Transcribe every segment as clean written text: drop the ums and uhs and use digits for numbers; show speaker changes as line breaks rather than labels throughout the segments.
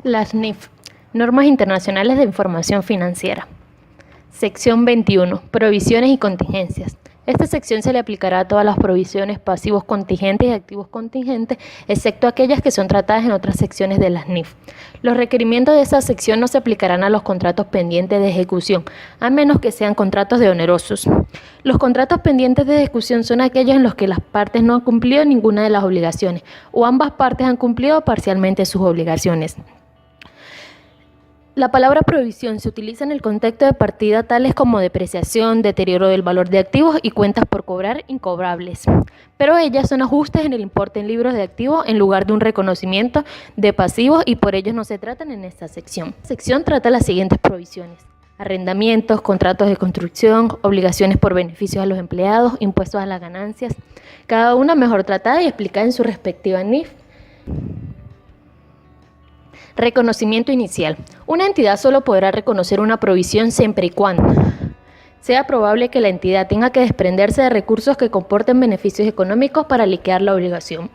Las NIF, Normas Internacionales de Información Financiera. Sección 21. Provisiones y contingencias. Esta sección se le aplicará a todas las provisiones, pasivos contingentes y activos contingentes, excepto aquellas que son tratadas en otras secciones de las NIF. Los requerimientos de esta sección no se aplicarán a los contratos pendientes de ejecución, a menos que sean contratos de onerosos. Los contratos pendientes de ejecución son aquellos en los que las partes no han cumplido ninguna de las obligaciones, o ambas partes han cumplido parcialmente sus obligaciones. La palabra provisión se utiliza en el contexto de partida tales como depreciación, deterioro del valor de activos y cuentas por cobrar incobrables, pero ellas son ajustes en el importe en libros de activos en lugar de un reconocimiento de pasivos y por ellos no se tratan en esta sección. La sección trata las siguientes provisiones: arrendamientos, contratos de construcción, obligaciones por beneficios a los empleados, impuestos a las ganancias, cada una mejor tratada y explicada en su respectiva NIF. Reconocimiento inicial. Una entidad solo podrá reconocer una provisión siempre y cuando sea probable que la entidad tenga que desprenderse de recursos que comporten beneficios económicos para liquidar la obligación.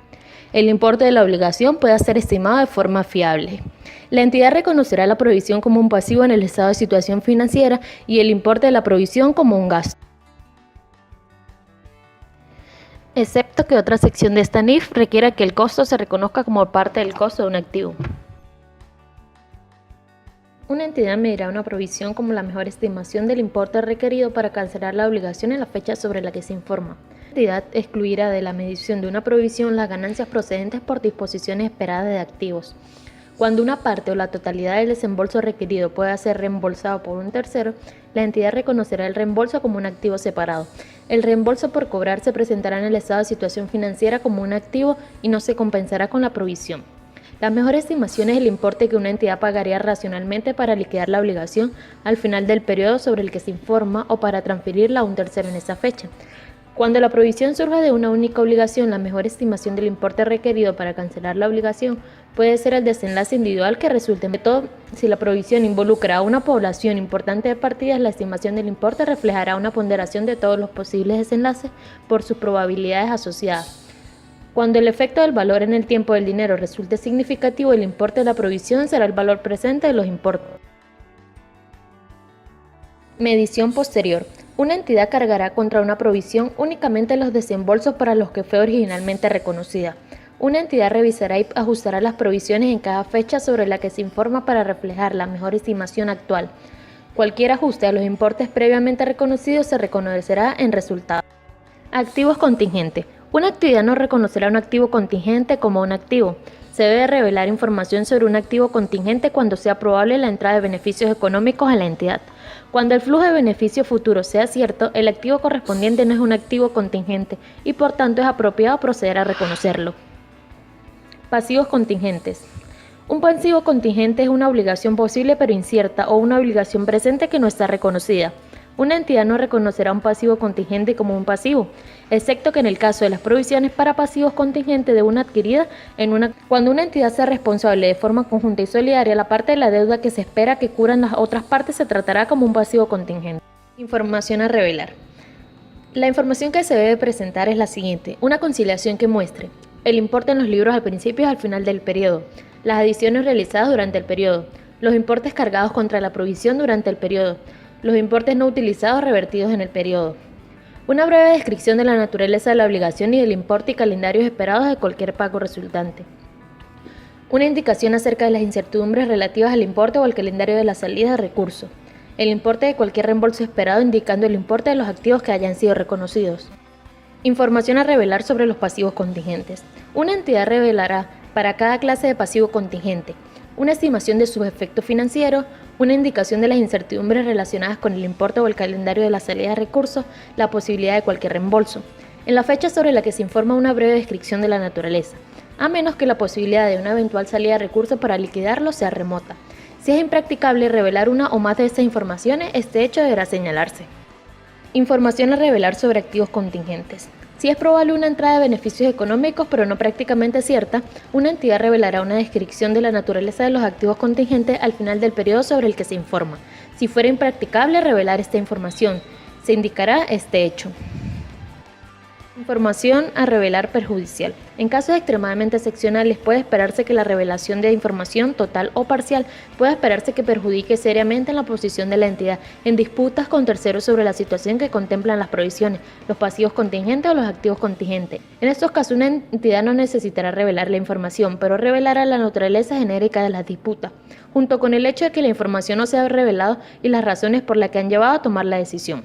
El importe de la obligación puede ser estimado de forma fiable. La entidad reconocerá la provisión como un pasivo en el estado de situación financiera y el importe de la provisión como un gasto, excepto que otra sección de esta NIF requiera que el costo se reconozca como parte del costo de un activo. Una entidad medirá una provisión como la mejor estimación del importe requerido para cancelar la obligación en la fecha sobre la que se informa. La entidad excluirá de la medición de una provisión las ganancias procedentes por disposiciones esperadas de activos. Cuando una parte o la totalidad del desembolso requerido pueda ser reembolsado por un tercero, la entidad reconocerá el reembolso como un activo separado. El reembolso por cobrar se presentará en el estado de situación financiera como un activo y no se compensará con la provisión. La mejor estimación es el importe que una entidad pagaría racionalmente para liquidar la obligación al final del periodo sobre el que se informa o para transferirla a un tercero en esa fecha. Cuando la provisión surja de una única obligación, la mejor estimación del importe requerido para cancelar la obligación puede ser el desenlace individual que resulte. De todo, si la provisión involucra a una población importante de partidas, la estimación del importe reflejará una ponderación de todos los posibles desenlaces por sus probabilidades asociadas. Cuando el efecto del valor en el tiempo del dinero resulte significativo, el importe de la provisión será el valor presente de los importes. Medición posterior. Una entidad cargará contra una provisión únicamente los desembolsos para los que fue originalmente reconocida. Una entidad revisará y ajustará las provisiones en cada fecha sobre la que se informa para reflejar la mejor estimación actual. Cualquier ajuste a los importes previamente reconocidos se reconocerá en resultado. Activos contingentes. Una actividad no reconocerá un activo contingente como un activo. Se debe revelar información sobre un activo contingente cuando sea probable la entrada de beneficios económicos a la entidad. Cuando el flujo de beneficios futuros sea cierto, el activo correspondiente no es un activo contingente y por tanto es apropiado proceder a reconocerlo. Pasivos contingentes. Un pasivo contingente es una obligación posible pero incierta o una obligación presente que no está reconocida. Una entidad no reconocerá un pasivo contingente como un pasivo, excepto que en el caso de las provisiones para pasivos contingentes de una adquirida, cuando una entidad sea responsable de forma conjunta y solidaria, la parte de la deuda que se espera que cubran las otras partes se tratará como un pasivo contingente. Información a revelar. La información que se debe presentar es la siguiente: una conciliación que muestre el importe en los libros al principio y al final del periodo, las adiciones realizadas durante el periodo, los importes cargados contra la provisión durante el periodo, los importes no utilizados revertidos en el periodo. Una breve descripción de la naturaleza de la obligación y del importe y calendarios esperados de cualquier pago resultante. Una indicación acerca de las incertidumbres relativas al importe o al calendario de la salida de recursos. El importe de cualquier reembolso esperado indicando el importe de los activos que hayan sido reconocidos. Información a revelar sobre los pasivos contingentes. Una entidad revelará para cada clase de pasivo contingente una estimación de sus efectos financieros, una indicación de las incertidumbres relacionadas con el importe o el calendario de la salida de recursos, la posibilidad de cualquier reembolso. En la fecha sobre la que se informa una breve descripción de la naturaleza, a menos que la posibilidad de una eventual salida de recursos para liquidarlo sea remota. Si es impracticable revelar una o más de estas informaciones, este hecho deberá señalarse. Información a revelar sobre activos contingentes. Si es probable una entrada de beneficios económicos pero no prácticamente cierta, una entidad revelará una descripción de la naturaleza de los activos contingentes al final del periodo sobre el que se informa. Si fuera impracticable revelar esta información, se indicará este hecho. Información a revelar perjudicial. En casos extremadamente excepcionales puede esperarse que la revelación de información total o parcial pueda esperarse que perjudique seriamente en la posición de la entidad en disputas con terceros sobre la situación que contemplan las provisiones, los pasivos contingentes o los activos contingentes. En estos casos una entidad no necesitará revelar la información, pero revelará la naturaleza genérica de las disputas, junto con el hecho de que la información no se ha revelado y las razones por las que han llevado a tomar la decisión.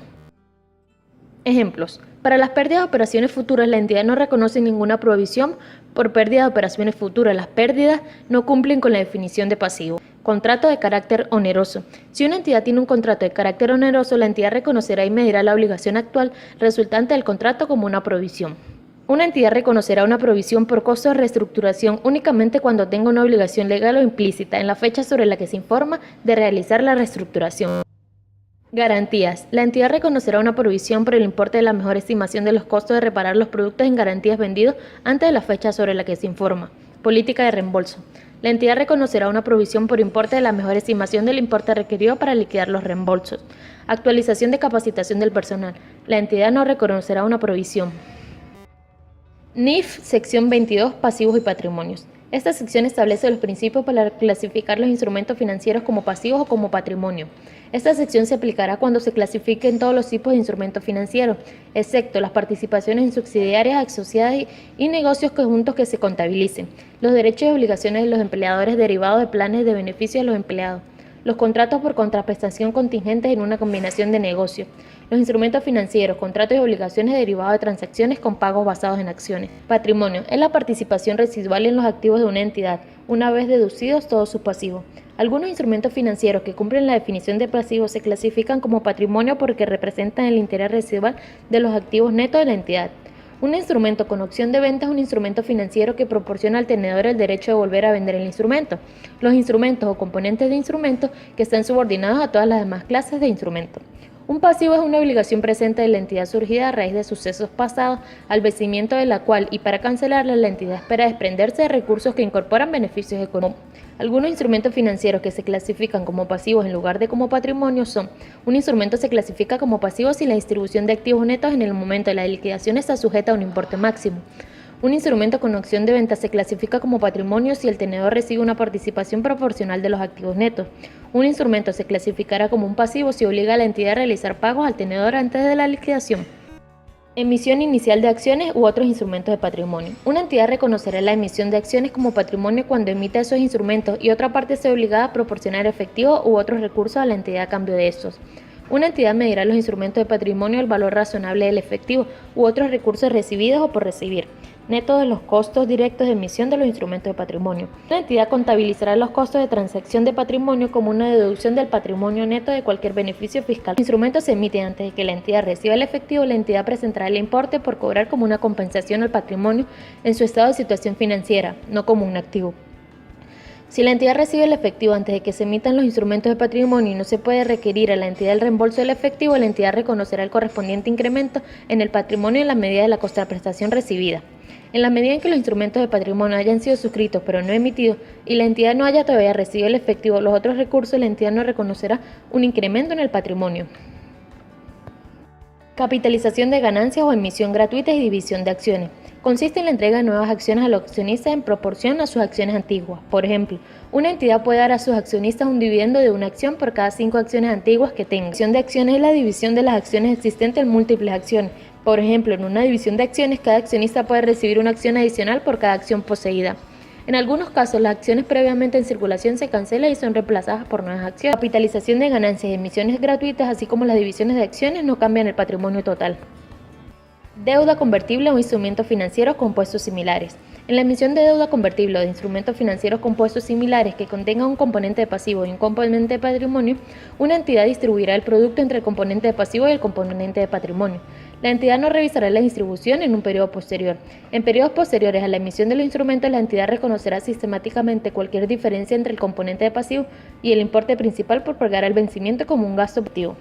Ejemplos. Para las pérdidas de operaciones futuras, la entidad no reconoce ninguna provisión por pérdida de operaciones futuras. Las pérdidas no cumplen con la definición de pasivo. Contrato de carácter oneroso. Si una entidad tiene un contrato de carácter oneroso, la entidad reconocerá y medirá la obligación actual resultante del contrato como una provisión. Una entidad reconocerá una provisión por costo de reestructuración únicamente cuando tenga una obligación legal o implícita en la fecha sobre la que se informa de realizar la reestructuración. Garantías. La entidad reconocerá una provisión por el importe de la mejor estimación de los costos de reparar los productos en garantías vendidos antes de la fecha sobre la que se informa. Política de reembolso. La entidad reconocerá una provisión por importe de la mejor estimación del importe requerido para liquidar los reembolsos. Actualización de capacitación del personal. La entidad no reconocerá una provisión. NIF, sección 22, pasivos y patrimonios. Esta sección establece los principios para clasificar los instrumentos financieros como pasivos o como patrimonio. Esta sección se aplicará cuando se clasifiquen todos los tipos de instrumentos financieros, excepto las participaciones en subsidiarias, asociadas y negocios conjuntos que se contabilicen, los derechos y obligaciones de los empleadores derivados de planes de beneficio de los empleados, los contratos por contraprestación contingentes en una combinación de negocios, los instrumentos financieros, contratos y obligaciones derivados de transacciones con pagos basados en acciones. Patrimonio es la participación residual en los activos de una entidad, una vez deducidos todos sus pasivos. Algunos instrumentos financieros que cumplen la definición de pasivos se clasifican como patrimonio porque representan el interés residual de los activos netos de la entidad. Un instrumento con opción de venta es un instrumento financiero que proporciona al tenedor el derecho de volver a vender el instrumento. Los instrumentos o componentes de instrumentos que están subordinados a todas las demás clases de instrumentos. Un pasivo es una obligación presente de la entidad surgida a raíz de sucesos pasados, al vencimiento de la cual y para cancelarla la entidad espera desprenderse de recursos que incorporan beneficios económicos. Algunos instrumentos financieros que se clasifican como pasivos en lugar de como patrimonio son: un instrumento se clasifica como pasivo si la distribución de activos netos en el momento de la liquidación está sujeta a un importe máximo. Un instrumento con opción de venta se clasifica como patrimonio si el tenedor recibe una participación proporcional de los activos netos. Un instrumento se clasificará como un pasivo si obliga a la entidad a realizar pagos al tenedor antes de la liquidación. Emisión inicial de acciones u otros instrumentos de patrimonio. Una entidad reconocerá la emisión de acciones como patrimonio cuando emita esos instrumentos y otra parte esté obligada a proporcionar efectivo u otros recursos a la entidad a cambio de estos. Una entidad medirá los instrumentos de patrimonio el valor razonable del efectivo u otros recursos recibidos o por recibir, neto de los costos directos de emisión de los instrumentos de patrimonio. Una entidad contabilizará los costos de transacción de patrimonio como una deducción del patrimonio neto de cualquier beneficio fiscal. Los instrumentos se emiten antes de que la entidad reciba el efectivo. La entidad presentará el importe por cobrar como una compensación al patrimonio en su estado de situación financiera, no como un activo. Si la entidad recibe el efectivo antes de que se emitan los instrumentos de patrimonio y no se puede requerir a la entidad el reembolso del efectivo, la entidad reconocerá el correspondiente incremento en el patrimonio en la medida de la contraprestación recibida. En la medida en que los instrumentos de patrimonio hayan sido suscritos pero no emitidos y la entidad no haya todavía recibido el efectivo o los otros recursos, la entidad no reconocerá un incremento en el patrimonio. Capitalización de ganancias o emisión gratuita y división de acciones. Consiste en la entrega de nuevas acciones a los accionistas en proporción a sus acciones antiguas. Por ejemplo, una entidad puede dar a sus accionistas un dividendo de una acción por cada 5 acciones antiguas que tenga. La división de acciones es la división de las acciones existentes en múltiples acciones. Por ejemplo, en una división de acciones, cada accionista puede recibir una acción adicional por cada acción poseída. En algunos casos, las acciones previamente en circulación se cancelan y son reemplazadas por nuevas acciones. La capitalización de ganancias y emisiones gratuitas, así como las divisiones de acciones, no cambian el patrimonio total. Deuda convertible o instrumentos financieros compuestos similares. En la emisión de deuda convertible o de instrumentos financieros compuestos similares que contengan un componente de pasivo y un componente de patrimonio, una entidad distribuirá el producto entre el componente de pasivo y el componente de patrimonio. La entidad no revisará la distribución en un periodo posterior. En periodos posteriores a la emisión de los instrumentos, la entidad reconocerá sistemáticamente cualquier diferencia entre el componente de pasivo y el importe principal por pagar el vencimiento como un gasto activo.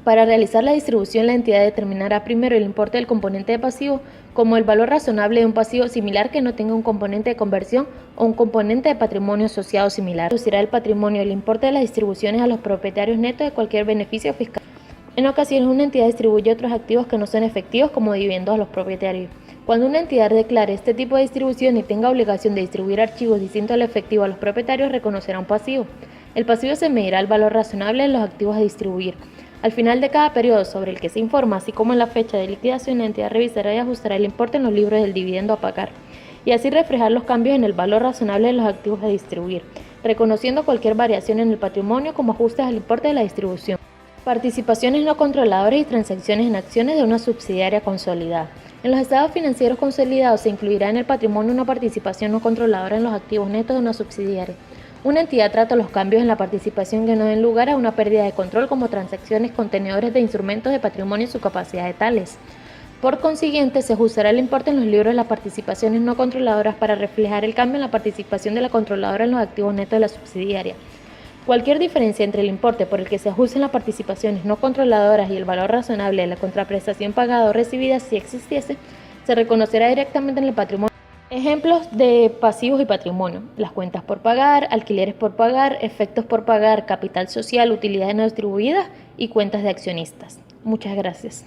Para realizar la distribución, la entidad determinará primero el importe del componente de pasivo como el valor razonable de un pasivo similar que no tenga un componente de conversión o un componente de patrimonio asociado similar. Reducirá el patrimonio del importe de las distribuciones a los propietarios netos de cualquier beneficio fiscal. En ocasiones, una entidad distribuye otros activos que no son efectivos como dividendos a los propietarios. Cuando una entidad declare este tipo de distribución y tenga obligación de distribuir archivos distintos al efectivo a los propietarios, reconocerá un pasivo. El pasivo se medirá el valor razonable de los activos a distribuir. Al final de cada periodo sobre el que se informa, así como en la fecha de liquidación, la entidad revisará y ajustará el importe en los libros del dividendo a pagar, y así reflejar los cambios en el valor razonable de los activos a distribuir, reconociendo cualquier variación en el patrimonio como ajustes al importe de la distribución. Participaciones no controladoras y transacciones en acciones de una subsidiaria consolidada. En los estados financieros consolidados se incluirá en el patrimonio una participación no controladora en los activos netos de una subsidiaria. Una entidad trata los cambios en la participación que no den lugar a una pérdida de control, como transacciones con tenedores de instrumentos de patrimonio y su capacidad de tales. Por consiguiente, se ajustará el importe en los libros de las participaciones no controladoras para reflejar el cambio en la participación de la controladora en los activos netos de la subsidiaria. Cualquier diferencia entre el importe por el que se ajusten las participaciones no controladoras y el valor razonable de la contraprestación pagada o recibida, si existiese, se reconocerá directamente en el patrimonio. Ejemplos de pasivos y patrimonio: las cuentas por pagar, alquileres por pagar, efectos por pagar, capital social, utilidades no distribuidas y cuentas de accionistas. Muchas gracias.